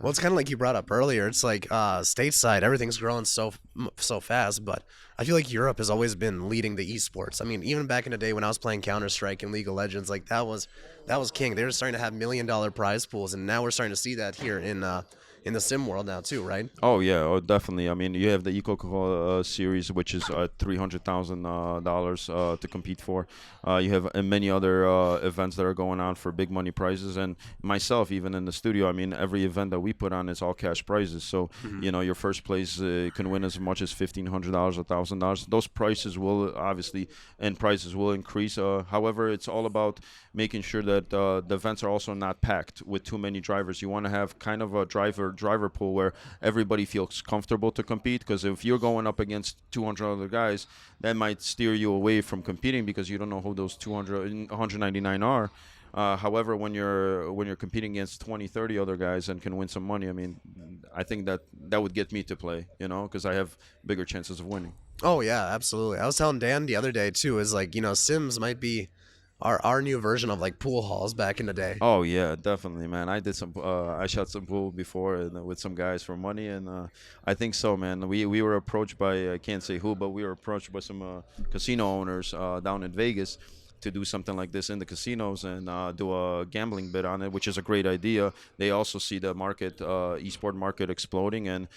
Well, it's kind of like you brought up earlier. It's like stateside, everything's growing so fast, but I feel like Europe has always been leading the esports. I mean, even back in the day when I was playing Counter-Strike and League of Legends, like that was king. They were starting to have $1 million prize pools, and now we're starting to see that here in the sim world now too, right? Oh yeah, definitely. I mean, you have the Coca-Cola series, which is $300,000 to compete for. You have many other events that are going on for big money prizes, and myself, even in the studio, I mean, every event that we put on is all cash prizes. So your first place can win as much as $1,500, $1,000. Those prices will prices will increase. However, it's all about making sure that the events are also not packed with too many drivers. You want to have kind of a driver pool where everybody feels comfortable to compete, because if you're going up against 200 other guys, that might steer you away from competing because you don't know who those 199 are. However, when you're competing against 20, 30 other guys and can win some money, I mean, I think that would get me to play, because I have bigger chances of winning. Oh yeah, absolutely. I was telling Dan the other day too, is like, Sims might be our new version of like pool halls back in the day. Oh yeah, definitely, man. I shot some pool before with some guys for money, and I think so, man. We were approached by, I can't say who, but we were approached by some casino owners down in Vegas to do something like this in the casinos and do a gambling bit on it, which is a great idea. They also see the market, esport market exploding, and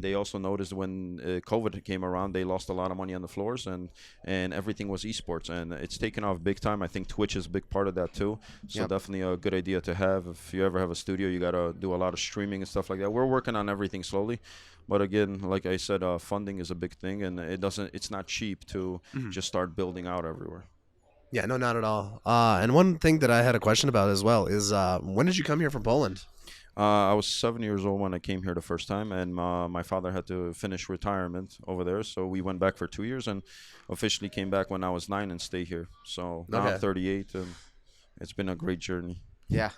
they also noticed when COVID came around, they lost a lot of money on the floors, and everything was esports, and it's taken off big time. I think Twitch is a big part of that too. So Yep. definitely a good idea to have. If you ever have a studio, you gotta do a lot of streaming and stuff like that. We're working on everything slowly. But again, like I said, funding is a big thing, and it's not cheap to just start building out everywhere. Yeah, no, not at all. And one thing that I had a question about as well is when did you come here from Poland? I was 7 years old when I came here the first time, and my father had to finish retirement over there, so we went back for 2 years and officially came back when I was 9 and stay here. So now Okay. I'm 38, and it's been a great journey. Yeah.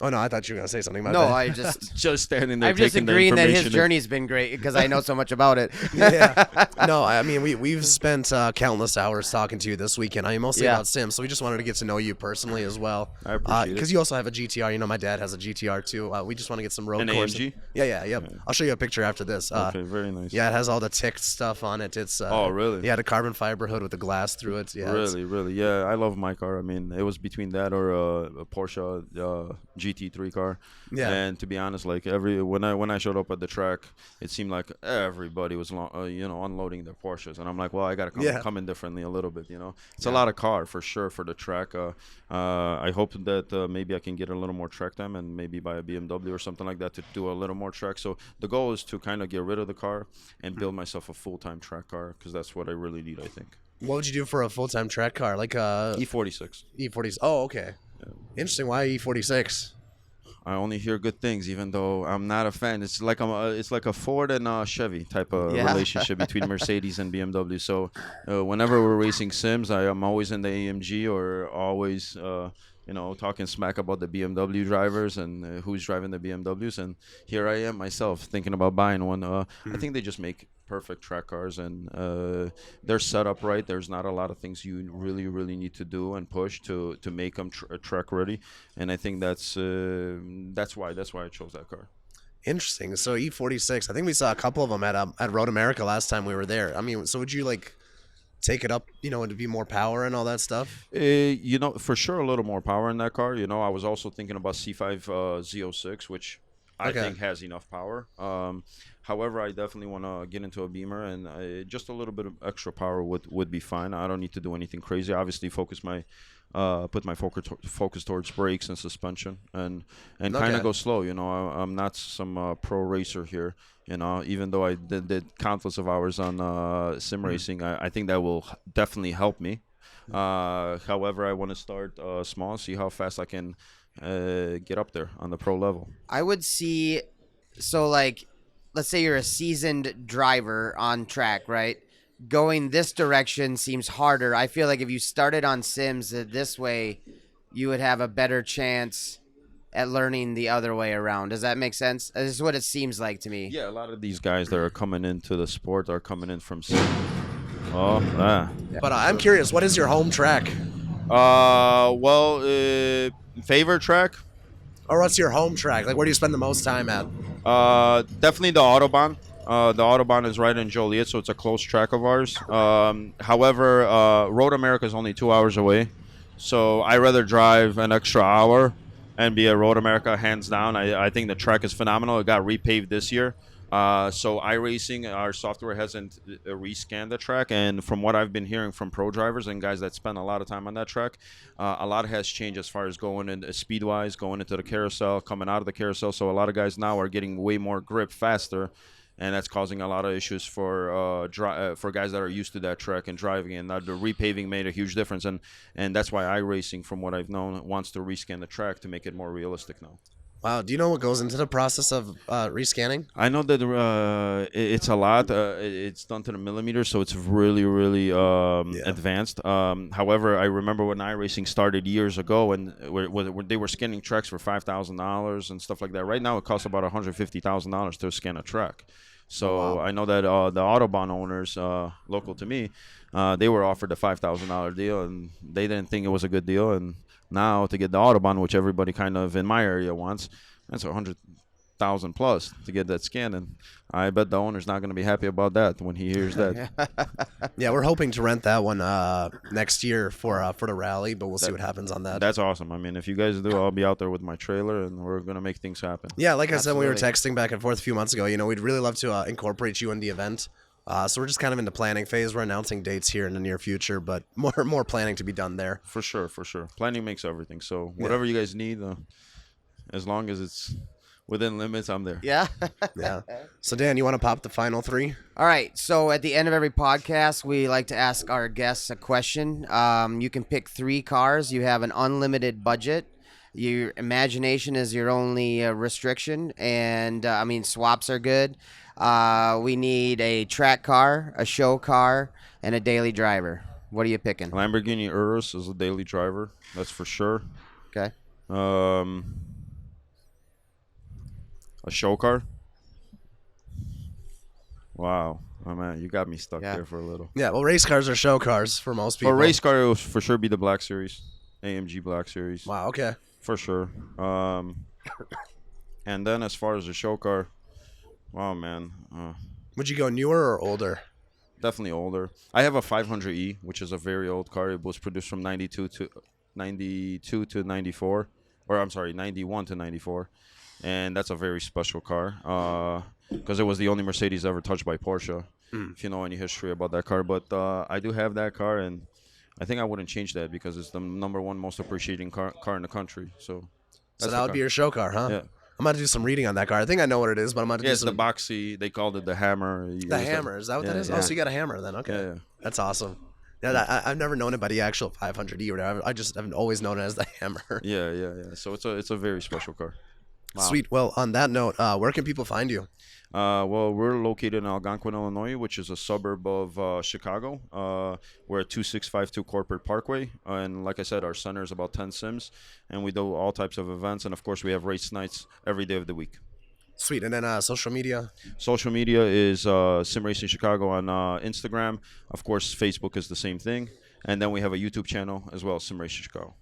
Oh no, I thought you were gonna say something about No, that. I just Just standing there I'm just taking the agreeing that his information in. journey's been great because I know so much about it. Yeah. No, I mean we've spent countless hours talking to you this weekend. I mean mostly Yeah. about Sims, so we just wanted to get to know you personally as well. I appreciate it. Because you also have a GTR. My dad has a GTR too. We just want to get some road An course. AMG? Yeah, yeah, yep. I'll show you a picture after this. Okay, very nice. Yeah, it has all the ticked stuff on it. It's Oh, really? Yeah, the carbon fiber hood with the glass through it. Yeah, it's- Really, really, yeah. I love my car. I mean, it was between that or a Porsche GT3 car. Yeah. And to be honest, like when I showed up at the track, it seemed like everybody was unloading their Porsches, and I'm like, well, I gotta come in differently a little bit. It's a lot of car for sure for the track. I hope that maybe I can get a little more track time and maybe buy a BMW or something like that to do a little more track. So the goal is to kind of get rid of the car and build myself a full-time track car because that's what I really need, I think. What would you do for a full-time track car, like E46. E40s? Oh, okay. Interesting. Why E46? I only hear good things, even though I'm not a fan. It's like a Ford and a Chevy type of Yeah. relationship between Mercedes and BMW. So whenever we're racing sims, I am always in the AMG or always talking smack about the BMW drivers and who's driving the BMWs. And here I am myself thinking about buying one. I think they just make perfect track cars, and they're set up right. There's not a lot of things you really, really need to do and push to make them track ready. And I think that's why I chose that car. Interesting. So E46. I think we saw a couple of them at Road America last time we were there. I mean, so would you like take it up, and to be more power and all that stuff? For sure a little more power in that car. I was also thinking about C5 Z06, which I Okay. think has enough power. However, I definitely want to get into a Beamer, and just a little bit of extra power would be fine. I don't need to do anything crazy. Obviously, put my focus towards brakes and suspension, and kind Okay. of go slow. I'm not some pro racer here. Even though I did countless of hours on sim racing, I think that will definitely help me. However, I want to start small, see how fast I can get up there on the pro level. I would see, so like, let's say you're a seasoned driver on track, right? Going this direction seems harder. I feel like if you started on Sims this way, you would have a better chance at learning the other way around. Does that make sense? This is what it seems like to me. Yeah, a lot of these guys that are coming into the sport are coming in from sim. But I'm curious, what is your home track? Favorite track? Or what's your home track? Like, where do you spend the most time at? Definitely the Autobahn. The Autobahn is right in Joliet, so it's a close track of ours. However, Road America is only 2 hours away, so I rather drive an extra hour and be at Road America hands down. I think the track is phenomenal. It got repaved this year. So iRacing, our software hasn't rescanned the track, and from what I've been hearing from pro drivers and guys that spend a lot of time on that track, a lot has changed as far as going in speed-wise, going into the carousel, coming out of the carousel. So a lot of guys now are getting way more grip faster, and that's causing a lot of issues for guys that are used to that track and driving. And the repaving made a huge difference, and that's why iRacing, from what I've known, wants to rescan the track to make it more realistic now. Wow. Do you know what goes into the process of rescanning? I know that it's a lot. It's done to the millimeter, so it's really, really advanced. However, I remember when iRacing started years ago, and where they were scanning tracks for $5,000 and stuff like that. Right now, it costs about $150,000 to scan a track. So I know that the Autobahn owners, local to me, they were offered a $5,000 deal, and they didn't think it was a good deal. And now to get the Autobahn, which everybody kind of in my area wants, that's $100,000 plus to get that scan, and I bet the owner's not going to be happy about that when he hears that. Yeah, we're hoping to rent that one next year for the rally, but we'll see what happens on that. That's awesome. I mean, if you guys do, I'll be out there with my trailer, and we're going to make things happen. Yeah, like I said, we were Absolutely. texting back and forth a few months ago. We'd really love to incorporate you in the event. So we're just kind of in the planning phase. We're announcing dates here in the near future, but more planning to be done there. For sure, for sure. Planning makes everything. So whatever you guys need, as long as it's within limits, I'm there. Yeah. Yeah. So Dan, you want to pop the final three? All right. So at the end of every podcast, we like to ask our guests a question. You can pick 3 cars. You have an unlimited budget. Your imagination is your only restriction, and swaps are good. We need a track car, a show car, and a daily driver. What are you picking? Lamborghini Urus is a daily driver. That's for sure. Okay. A show car. Wow. Oh, man, you got me stuck there for a little. Yeah, well, race cars are show cars for most people. For a race car, it will for sure be the Black Series. AMG Black Series. Wow, okay. For sure. And then as far as the show car, wow, man. Would you go newer or older? Definitely older. I have a 500E, which is a very old car. It was produced from 92 to 94. Or, I'm sorry, 91 to 94. And that's a very special car because it was the only Mercedes ever touched by Porsche, if you know any history about that car. But I do have that car, and I think I wouldn't change that because it's the #1 most appreciating car in the country. So that would be your show car, huh? Yeah. I'm going to do some reading on that car. I think I know what it is, but I'm going to do it's some... the boxy. They called it the Hammer. The Hammer. Is that what that is? Yeah. Oh, so you got a Hammer then. Okay. Yeah. That's awesome. Yeah, I've never known it by the actual 500E or whatever. I just have always known it as the Hammer. Yeah. So it's a very special car. Wow. Sweet. Well, on that note, where can people find you? Well, we're located in Algonquin, Illinois, which is a suburb of Chicago. We're at 2652 Corporate Parkway. And like I said, our center is about 10 sims. And we do all types of events. And, of course, we have race nights every day of the week. Sweet. And then social media? Social media is SimRacing Chicago on Instagram. Of course, Facebook is the same thing. And then we have a YouTube channel as well, SimRacing Chicago.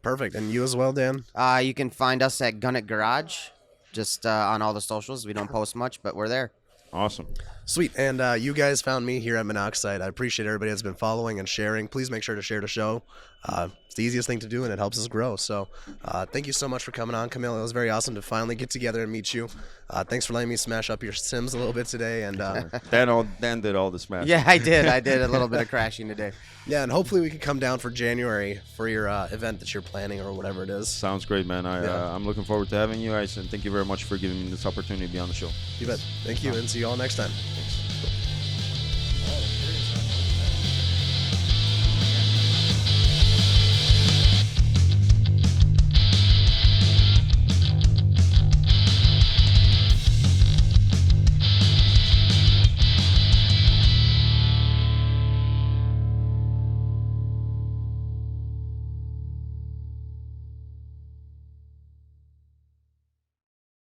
Perfect. And you as well, Dan? You can find us at Gun It Garage, just on all the socials. We don't post much, but we're there. Awesome. Sweet. And you guys found me here at Monoxide. I appreciate everybody that's been following and sharing. Please make sure to share the show. It's the easiest thing to do, and it helps us grow. So thank you so much for coming on, Kamil. It was very awesome to finally get together and meet you. Thanks for letting me smash up your Sims a little bit today. And Dan did all the smash. Yeah, I did. I did a little bit of crashing today. yeah, and hopefully we can come down for January for your event that you're planning or whatever it is. Sounds great, man. I'm looking forward to having you guys, and thank you very much for giving me this opportunity to be on the show. You bet. Thank you, and see you all next time. Thanks.